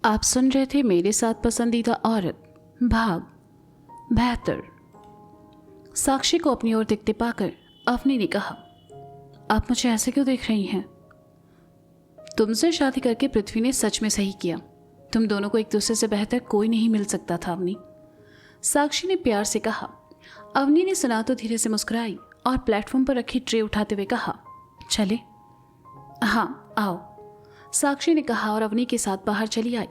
आप सुन रहे थे मेरे साथ पसंदीदा औरत भाग 72। साक्षी को अपनी ओर देखते पाकर अवनी ने कहा, आप मुझे ऐसे क्यों देख रही हैं? तुमसे शादी करके पृथ्वी ने सच में सही किया। तुम दोनों को एक दूसरे से बेहतर कोई नहीं मिल सकता था अवनी, साक्षी ने प्यार से कहा। अवनी ने सुना तो धीरे से मुस्कुराई और प्लेटफॉर्म पर रखी ट्रे उठाते हुए कहा, चले? हाँ आओ, साक्षी ने कहा और अवनी के साथ बाहर चली आई।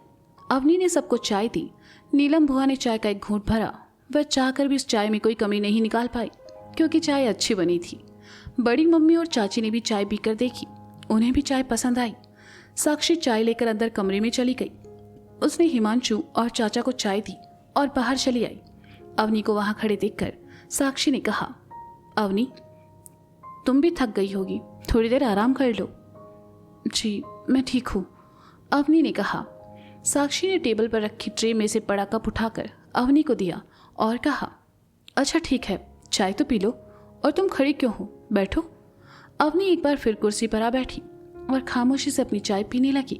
अवनी ने सबको चाय दी। नीलम बुआ ने चाय का एक घूंट भरा। वह चाहकर भी उस चाय में कोई कमी नहीं निकाल पाई क्योंकि चाय अच्छी बनी थी। बड़ी मम्मी और चाची ने भी चाय पीकर देखी, उन्हें भी चाय पसंद आई। साक्षी चाय लेकर अंदर कमरे में चली गई। उसने हिमांशु और चाचा को चाय दी और बाहर चली आई। अवनी को वहां खड़े देखकर साक्षी ने कहा, अवनी तुम भी थक गई होगी, थोड़ी देर आराम कर लो। जी मैं ठीक हूँ, अवनी ने कहा। साक्षी ने टेबल पर रखी ट्रे में से बड़ा कप उठाकर अवनी को दिया और कहा, अच्छा ठीक है, चाय तो पी लो। और तुम खड़ी क्यों हो, बैठो। अवनी एक बार फिर कुर्सी पर आ बैठी और खामोशी से अपनी चाय पीने लगी।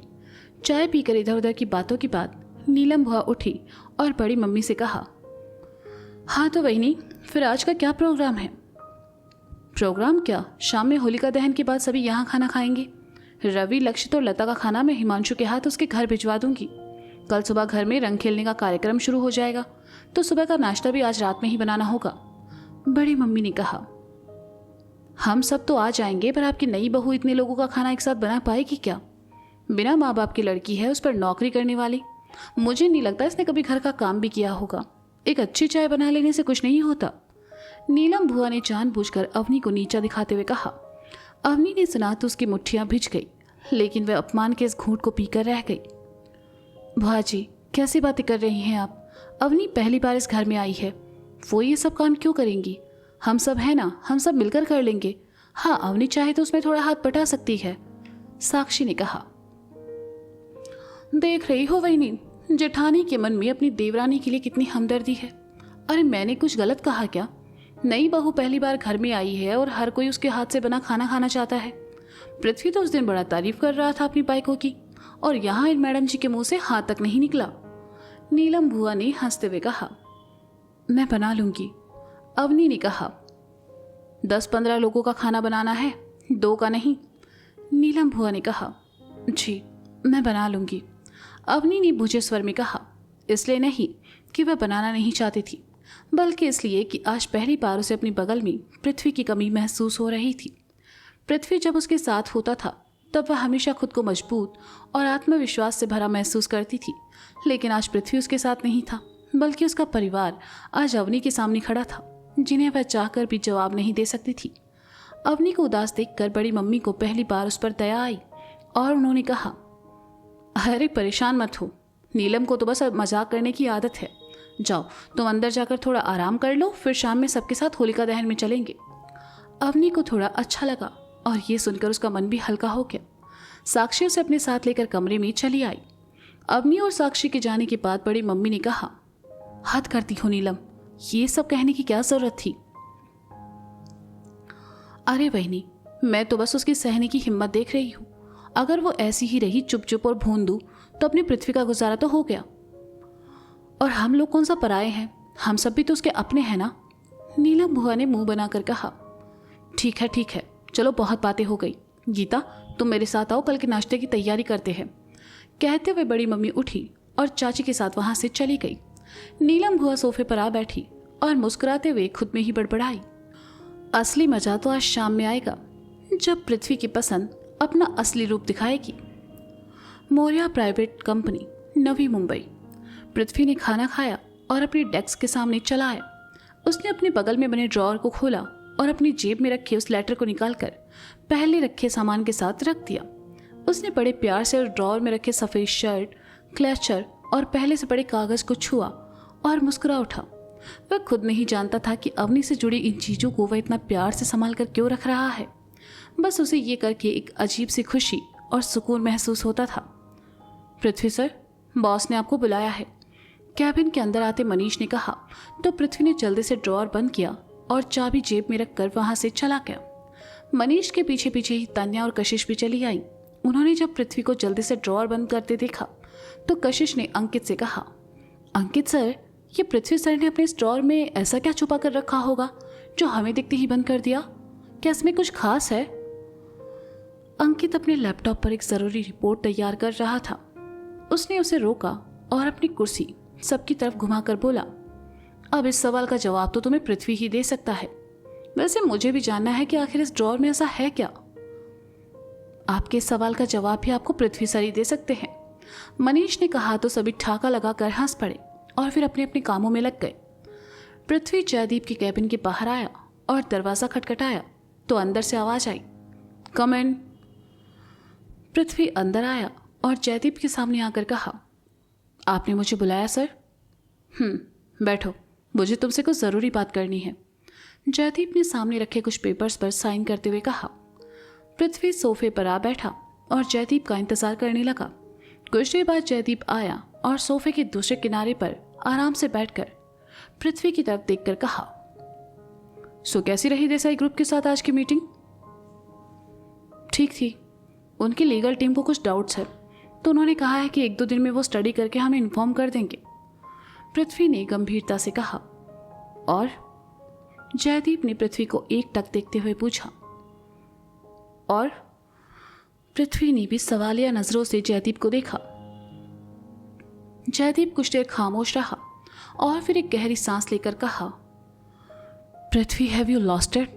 चाय पीकर इधर उधर की बातों के बाद नीलम बुआ उठी और बड़ी मम्मी से कहा, हाँ तो वही नहीं, फिर आज का क्या प्रोग्राम है? प्रोग्राम क्या, शाम में होलिका दहन के बाद सभी यहाँ खाना खाएंगे। रवि, लक्षित और लता का खाना मैं हिमांशु के हाथ उसके घर भिजवा दूंगी। कल सुबह घर में रंग खेलने का कार्यक्रम शुरू हो जाएगा, तो सुबह का नाश्ता भी आज रात में ही बनाना होगा, बड़ी मम्मी ने कहा। हम सब तो आ जाएंगे, पर आपकी नई बहू इतने लोगों का खाना एक साथ बना पाएगी क्या? बिना माँ बाप की लड़की है, उस पर नौकरी करने वाली। मुझे नहीं लगता इसने कभी घर का काम भी किया होगा। एक अच्छी चाय बना लेने से कुछ नहीं होता, नीलम बुआ ने जानबूझकर अवनी को नीचा दिखाते हुए कहा। अवनी ने सुना तो उसकी मुट्ठियां भिज गई, लेकिन वह अपमान के इस घूंट को पीकर रह गई। बुआ जी कैसी बातें कर रही हैं आप? अवनी पहली बार इस घर में आई है, वो ये सब काम क्यों करेंगी? हम सब है ना, हम सब मिलकर कर लेंगे। हाँ अवनी चाहे तो उसमें थोड़ा हाथ बटा सकती है, साक्षी ने कहा। देख रही हो वही जेठानी के मन में अपनी देवरानी के लिए कितनी हमदर्दी है। अरे मैंने कुछ गलत कहा क्या? नई बहू पहली बार घर में आई है और हर कोई उसके हाथ से बना खाना खाना चाहता है। पृथ्वी तो उस दिन बड़ा तारीफ कर रहा था अपनी बाइकों की, और यहाँ इन मैडम जी के मुंह से हाथ तक नहीं निकला। नीलम बुआ ने हंसते हुए कहा, मैं बना लूंगी, अवनी ने कहा। 10-15 लोगों का खाना बनाना है, 2 का नहीं, नीलम बुआ ने कहा। जी मैं बना लूंगी, अवनी ने बुझे स्वर में कहा। इसलिए नहीं कि वह बनाना नहीं चाहती थी, बल्कि इसलिए कि आज पहली बार उसे अपनी बगल में पृथ्वी की कमी महसूस हो रही थी। पृथ्वी जब उसके साथ होता था तब वह हमेशा खुद को मजबूत और आत्मविश्वास से भरा महसूस करती थी, लेकिन आज पृथ्वी उसके साथ नहीं था, बल्कि उसका परिवार आज अवनी के सामने खड़ा था, जिन्हें वह चाहकर भी जवाब नहीं दे सकती थी। अवनी को उदास देखकर बड़ी मम्मी को पहली बार उस पर दया आई और उन्होंने कहा, अरे परेशान मत हो, नीलम को तो बस मजाक करने की आदत है। जाओ तुम अंदर जाकर थोड़ा आराम कर लो, फिर शाम में सबके साथ होलिका दहन में चलेंगे। अवनी को थोड़ा अच्छा लगा और ये सुनकर उसका मन भी हल्का हो गया। साक्षी उसे अपने साथ लेकर कमरे में चली आई। अवनी और साक्षी के जाने के बाद बड़ी मम्मी ने कहा, हद करती हो नीलम, ये सब कहने की क्या जरूरत थी? अरे बहनी, मैं तो बस उसकी सहने की हिम्मत देख रही हूँ। अगर वो ऐसी ही रही चुप चुप और भून दूँ तो अपनी पृथ्वी का गुजारा तो हो गया। और हम लोग कौन सा पराए हैं, हम सब भी तो उसके अपने हैं ना, नीलम बुआ ने मुंह बनाकर कहा। ठीक है, चलो बहुत बातें हो गई। गीता तुम मेरे साथ आओ, कल के नाश्ते की तैयारी करते हैं। कहते हुए बड़ी मम्मी उठी और चाची के साथ वहां से चली गई। नीलम बुआ सोफे पर आ बैठी और मुस्कुराते हुए खुद में ही बड़बड़ाई, असली मजा तो आज शाम में आएगा जब पृथ्वी की पसंद अपना असली रूप दिखाएगी। Maurya private company, Navi Mumbai. पृथ्वी ने खाना खाया और अपनी डेस्क के सामने चला आया। उसने अपने बगल में बने ड्रॉअर को खोला और अपनी जेब में रखे उस लेटर को निकालकर पहले रखे सामान के साथ रख दिया। उसने बड़े प्यार से उस ड्रॉअर में रखे सफ़ेद शर्ट, क्लचर और पहले से बड़े कागज़ को छुआ और मुस्कुरा उठा। वह खुद नहीं जानता था कि अवनी से जुड़ी इन चीज़ों को वह इतना प्यार से संभाल कर क्यों रख रहा है। बस उसे ये करके एक अजीब सी खुशी और सुकून महसूस होता था। पृथ्वी सर, बॉस ने आपको बुलाया है, कैबिन के अंदर आते मनीष ने कहा तो पृथ्वी ने जल्दी से ड्रॉअर बंद किया और चाबी जेब में रखकर वहां से चला गया। मनीष के पीछे पीछे ही तान्या और कशिश भी चली आई। उन्होंने जब पृथ्वी को जल्दी से ड्रॉअर बंद करते देखा तो कशिश ने अंकित से कहा, अंकित सर, ये पृथ्वी सर ने अपने स्टोर में ऐसा क्या छुपा कर रखा होगा जो हमें दिखते ही बंद कर दिया? क्या इसमें कुछ खास है? अंकित अपने लैपटॉप पर एक जरूरी रिपोर्ट तैयार कर रहा था। उसने उसे रोका और अपनी कुर्सी सबकी तरफ घुमाकर बोला, अब इस सवाल का जवाब तो तुम्हें पृथ्वी ही दे सकता है। वैसे मुझे भी जानना है कि आखिर इस ड्रॉर में ऐसा है क्या। आपके इस सवाल का जवाब भी आपको पृथ्वी सर ही दे सकते हैं, मनीष ने कहा। तो सभी ठाका लगाकर हंस पड़े और फिर अपने अपने कामों में लग गए। पृथ्वी जयदीप के कैबिन के बाहर आया और दरवाजा खटखटाया तो अंदर से आवाज आई, कम इन। पृथ्वी अंदर आया और जयदीप के सामने आकर कहा, आपने मुझे बुलाया सर? बैठो, मुझे तुमसे कुछ ज़रूरी बात करनी है। जयदीप ने सामने रखे कुछ पेपर्स पर साइन करते हुए कहा। पृथ्वी सोफे पर आ बैठा और जयदीप का इंतजार करने लगा। कुछ देर बाद जयदीप आया और सोफे के दूसरे किनारे पर आराम से बैठकर पृथ्वी की तरफ देखकर कहा, सो कैसी रही देसाई ग्रुप के साथ आज की मीटिंग? ठीक थी। उनकी लीगल टीम को कुछ डाउट्स है तो उन्होंने कहा है कि 1-2 दिन में वो स्टडी करके हमें इन्फॉर्म कर देंगे। पृथ्वी ने गंभीरता से कहा। और जयदीप ने पृथ्वी को एकटक देखते हुए पूछा। और पृथ्वी ने भी सवालिया नजरों से जयदीप को देखा। जयदीप कुछ देर खामोश रहा और फिर एक गहरी सांस लेकर कहा, पृथ्वी, हैव यू लॉस्ट इट?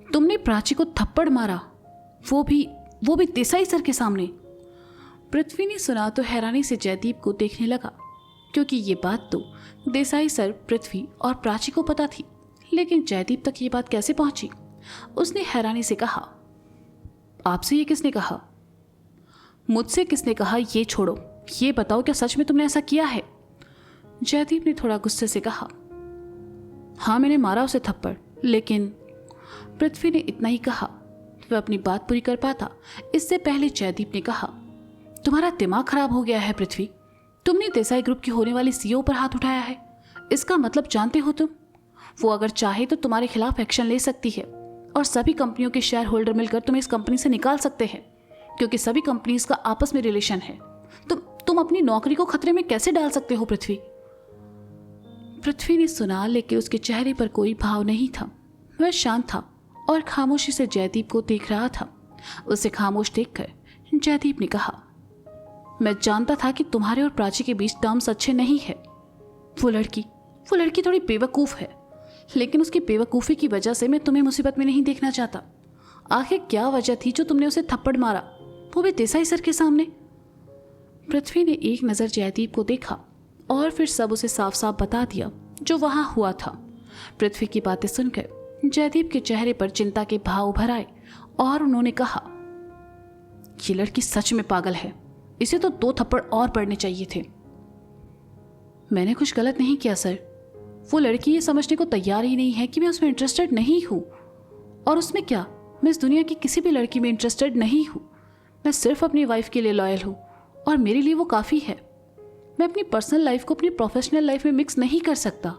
तुमने प्राची को थप्पड़ मारा, वो भी देसाई सर के सामने। पृथ्वी ने सुना तो हैरानी से जयदीप को देखने लगा, क्योंकि ये बात तो देसाई सर, पृथ्वी और प्राची को पता थी, लेकिन जयदीप तक ये बात कैसे पहुंची? उसने हैरानी से कहा, आपसे ये किसने कहा? मुझसे किसने कहा ये छोड़ो, ये बताओ क्या सच में तुमने ऐसा किया है? जयदीप ने थोड़ा गुस्से से कहा, हाँ मैंने मारा उसे थप्पड़, लेकिन पृथ्वी ने इतना ही कहा। वह अपनी बात पूरी कर पाता इससे पहले जयदीप ने कहा, तुम्हारा दिमाग खराब हो गया है पृथ्वी, तुमने देसाई ग्रुप की होने वाली सीईओ पर हाथ उठाया है। इसका मतलब जानते हो तुम? वो अगर चाहे तो तुम्हारे खिलाफ एक्शन ले सकती है और सभी कंपनियों के शेयर होल्डर मिलकर तुम्हें इस कंपनी से निकाल सकते हैं, क्योंकि सभी कंपनीज का आपस में रिलेशन है। तुम अपनी नौकरी को खतरे में कैसे डाल सकते हो पृथ्वी? पृथ्वी ने सुना, लेकिन उसके चेहरे पर कोई भाव नहीं था। वह शांत था और खामोशी से जयदीप को देख रहा था। उसे खामोश देखकर जयदीप ने कहा, मैं जानता था कि तुम्हारे और प्राची के बीच टर्म्स अच्छे नहीं है। वो लड़की थोड़ी बेवकूफ़ है, लेकिन उसकी बेवकूफ़ी की वजह से मैं तुम्हें मुसीबत में नहीं देखना चाहता। आखिर क्या वजह थी जो तुमने उसे थप्पड़ मारा, वो भी देसाई सर के सामने? पृथ्वी ने एक नज़र जयदीप को देखा और फिर सब उसे साफ साफ बता दिया जो वहां हुआ था। पृथ्वी की बातें सुनकर जयदीप के चेहरे पर चिंता के भाव उभर आए और उन्होंने कहा, ये लड़की सच में पागल है, इसे तो 2 थप्पड़ और पड़ने चाहिए थे। मैंने कुछ गलत नहीं किया सर। वो लड़की ये समझने को तैयार ही नहीं है कि मैं उसमें इंटरेस्टेड नहीं हूँ। और उसमें क्या, मैं इस दुनिया की किसी भी लड़की में इंटरेस्टेड नहीं हूँ। मैं सिर्फ अपनी वाइफ के लिए लॉयल हूँ और मेरे लिए वो काफ़ी है। मैं अपनी पर्सनल लाइफ को अपनी प्रोफेशनल लाइफ में मिक्स नहीं कर सकता।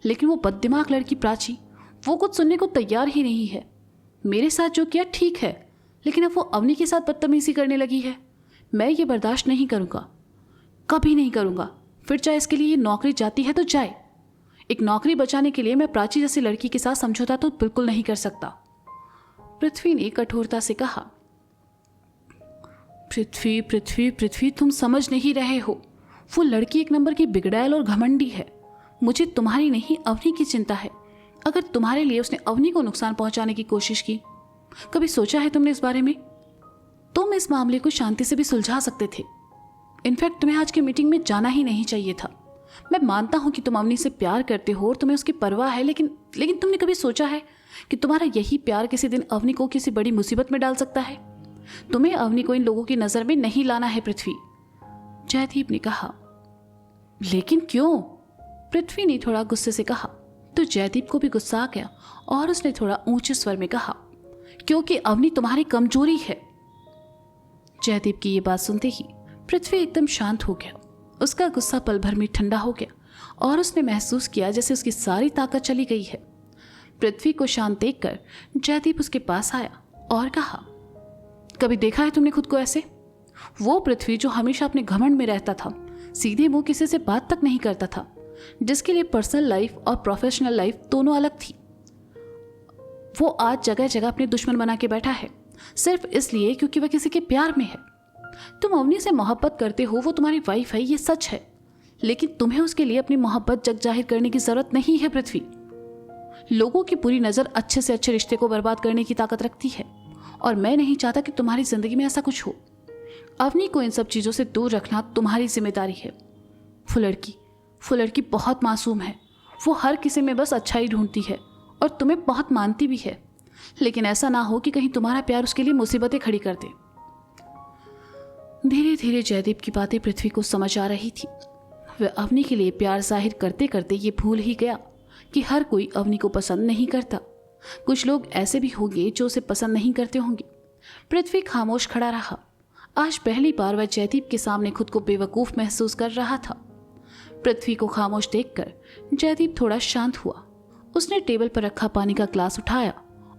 लेकिन वो बददिमाग लड़की प्राची, वो कुछ सुनने को तैयार ही नहीं है। मेरे साथ जो किया ठीक है, लेकिन अब वो अवनी के साथ बदतमीजी करने लगी है। मैं ये बर्दाश्त नहीं करूँगा, कभी नहीं करूँगा। फिर चाहे इसके लिए ये नौकरी जाती है तो जाए। एक नौकरी बचाने के लिए मैं प्राची जैसी लड़की के साथ समझौता तो बिल्कुल नहीं कर सकता। पृथ्वी ने कठोरता से कहा। पृथ्वी, तुम समझ नहीं रहे हो। वो लड़की एक नंबर की बिगड़ैल और घमंडी है। मुझे तुम्हारी नहीं, अवनी की चिंता है। अगर तुम्हारे लिए उसने अवनी को नुकसान पहुंचाने की कोशिश की, कभी सोचा है तुमने इस बारे में? तुम इस मामले को शांति से भी सुलझा सकते थे। इनफैक्ट तुम्हें आज की मीटिंग में जाना ही नहीं चाहिए था। मैं मानता हूं कि तुम अवनी से प्यार करते हो और तुम्हें उसकी परवाह है, लेकिन तुमने कभी सोचा है कि तुम्हारा यही प्यार किसी दिन अवनी को किसी बड़ी मुसीबत में डाल सकता है? तुम्हें अवनी को इन लोगों की नजर में नहीं लाना है पृथ्वी। जयदीप ने कहा। लेकिन क्यों? पृथ्वी ने थोड़ा गुस्से से कहा। तो जयदीप को भी गुस्सा आ गया और उसने थोड़ा ऊंचे स्वर में कहा, क्योंकि अवनी तुम्हारी कमजोरी है। जयदीप की ये बात सुनते ही पृथ्वी एकदम शांत हो गया। उसका गुस्सा पल भर में ठंडा हो गया और उसने महसूस किया जैसे उसकी सारी ताकत चली गई है। पृथ्वी को शांत देखकर जयदीप उसके पास आया और कहा, कभी देखा है तुमने खुद को ऐसे? वो पृथ्वी जो हमेशा अपने घमंड में रहता था, सीधे मुंह किसी से बात तक नहीं करता था, जिसके लिए पर्सनल लाइफ और प्रोफेशनल लाइफ दोनों अलग थी, वो आज जगह जगह अपने दुश्मन बना के बैठा है, सिर्फ इसलिए क्योंकि वह किसी के प्यार में है। तुम अवनी से मोहब्बत करते हो, वो तुम्हारी वाइफ है, ये सच है, लेकिन तुम्हें उसके लिए अपनी मोहब्बत जग जाहिर करने की जरूरत नहीं है पृथ्वी। लोगों की बुरी नजर अच्छे से अच्छे रिश्ते को बर्बाद करने की ताकत रखती है, और मैं नहीं चाहता कि तुम्हारी जिंदगी में ऐसा कुछ हो। अवनी को इन सब चीजों से दूर रखना तुम्हारी जिम्मेदारी है। वो लड़की बहुत मासूम है, वो हर किसी में बस अच्छाई ढूंढती है और तुम्हें बहुत मानती भी है, लेकिन ऐसा ना हो कि कहीं तुम्हारा प्यार उसके लिए मुसीबतें खड़ी कर दे। धीरे धीरे जयदीप की बातें पृथ्वी को समझ आ रही थी। वह अवनी के लिए प्यार जाहिर करते करते ये भूल ही गया कि हर कोई अवनी को पसंद नहीं करता। कुछ लोग ऐसे भी होंगे जो उसे पसंद नहीं करते होंगे। पृथ्वी खामोश खड़ा रहा। आज पहली बार वह जयदीप के सामने खुद को बेवकूफ महसूस कर रहा था। पृथ्वी को खामोश देखकर जयदीप थोड़ा शांत हुआ। उसने टेबल पर रखा पानी का ग्लास उठाया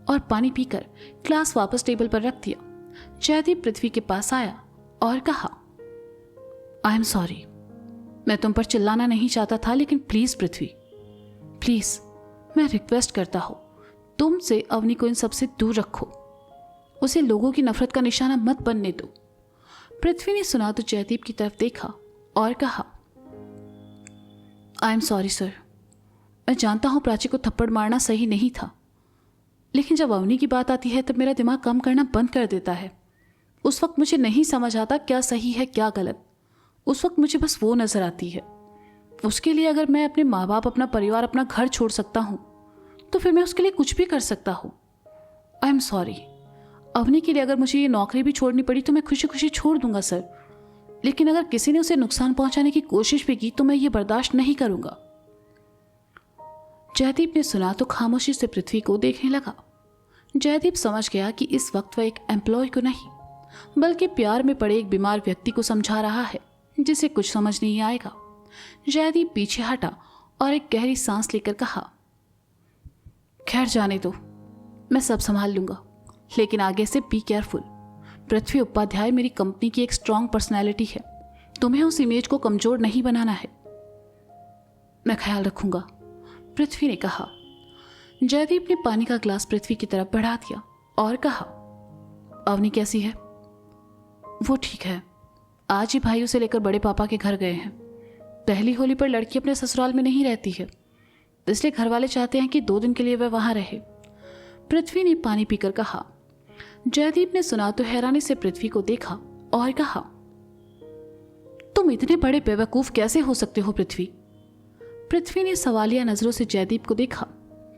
और पानी पीकर ग्लास वापस टेबल पर रख दिया। जयदीप पृथ्वी के पास आया और कहा, आई एम सॉरी, मैं तुम पर चिल्लाना नहीं चाहता था, लेकिन प्लीज पृथ्वी, प्लीज, मैं रिक्वेस्ट करता हूं, तुमसे अवनी को इन सबसे दूर रखो, उसे लोगों की नफरत का निशाना मत बनने दो। पृथ्वी ने सुना तो जयदीप की तरफ देखा और कहा, आई एम सॉरी सर, मैं जानता हूं प्राची को थप्पड़ मारना सही नहीं था, लेकिन जब अवनी की बात आती है तब मेरा दिमाग काम करना बंद कर देता है। उस वक्त मुझे नहीं समझ आता क्या सही है क्या गलत। उस वक्त मुझे बस वो नजर आती है। उसके लिए अगर मैं अपने माँ बाप, अपना परिवार, अपना घर छोड़ सकता हूँ तो फिर मैं उसके लिए कुछ भी कर सकता हूँ। I am sorry. अवनी के लिए अगर मुझे ये नौकरी भी छोड़नी पड़ी तो मैं खुशी खुशी छोड़ दूंगा सर, लेकिन अगर किसी ने उसे नुकसान पहुंचाने की कोशिश भी की तो मैं ये बर्दाश्त नहीं करूंगा। जयदीप ने सुना तो खामोशी से पृथ्वी को देखने लगा। जयदीप समझ गया कि इस वक्त वह एक एम्प्लॉय को नहीं बल्कि प्यार में पड़े एक बीमार व्यक्ति को समझा रहा है जिसे कुछ समझ नहीं आएगा। जयदीप पीछे हटा और एक गहरी सांस लेकर कहा, खैर जाने दो, मैं सब संभाल लूंगा, लेकिन आगे से बी केयरफुल। पृथ्वी उपाध्याय मेरी कंपनी की एक स्ट्रांग पर्सनैलिटी है, तुम्हें उस इमेज को कमजोर नहीं बनाना है। मैं ख्याल रखूंगा, पृथ्वी ने कहा। जयदीप ने पानी का ग्लास पृथ्वी की तरफ बढ़ा दिया और कहा, अवनी कैसी है? वो ठीक है, आज ही भाई उसे लेकर बड़े पापा के घर गए हैं। पहली होली पर लड़की अपने ससुराल में नहीं रहती है, इसलिए घर वाले चाहते हैं कि 2 दिन के लिए वह वहां रहे, पृथ्वी ने पानी पीकर कहा। जयदीप ने सुना तो हैरानी से पृथ्वी को देखा और कहा, तुम इतने बड़े बेवकूफ कैसे हो सकते हो पृथ्वी? पृथ्वी ने सवालिया नजरों से जयदीप को देखा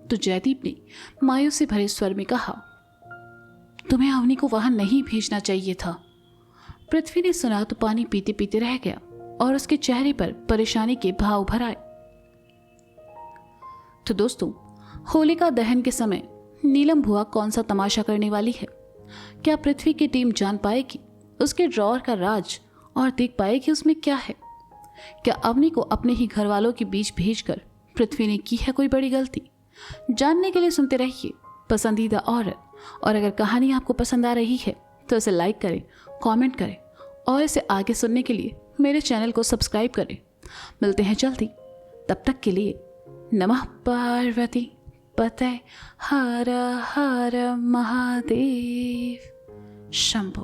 तो जयदीप ने मायूसी भरे स्वर में कहा, तुम्हें अवनी को वहां नहीं भेजना चाहिए था। पृथ्वी ने सुना तो पानी पीते पीते रह गया और उसके चेहरे पर परेशानी के भाव भर आए। तो दोस्तों, होलिका दहन के समय नीलम बुआ कौन सा तमाशा करने वाली है? क्या पृथ्वी की टीम जान पाएगी उसके ड्रॉअर का राज और देख पाएगी उसमें क्या है? क्या अवनी को अपने ही घर वालों के बीच भेजकर पृथ्वी ने की है कोई बड़ी गलती? जानने के लिए सुनते रहिए पसंदीदा औरत। और अगर कहानी आपको पसंद आ रही है तो इसे लाइक करें, कमेंट करें और इसे आगे सुनने के लिए मेरे चैनल को सब्सक्राइब करें। मिलते हैं जल्दी, तब तक के लिए नमः पार्वती पतये हर हर महादेव शंभो।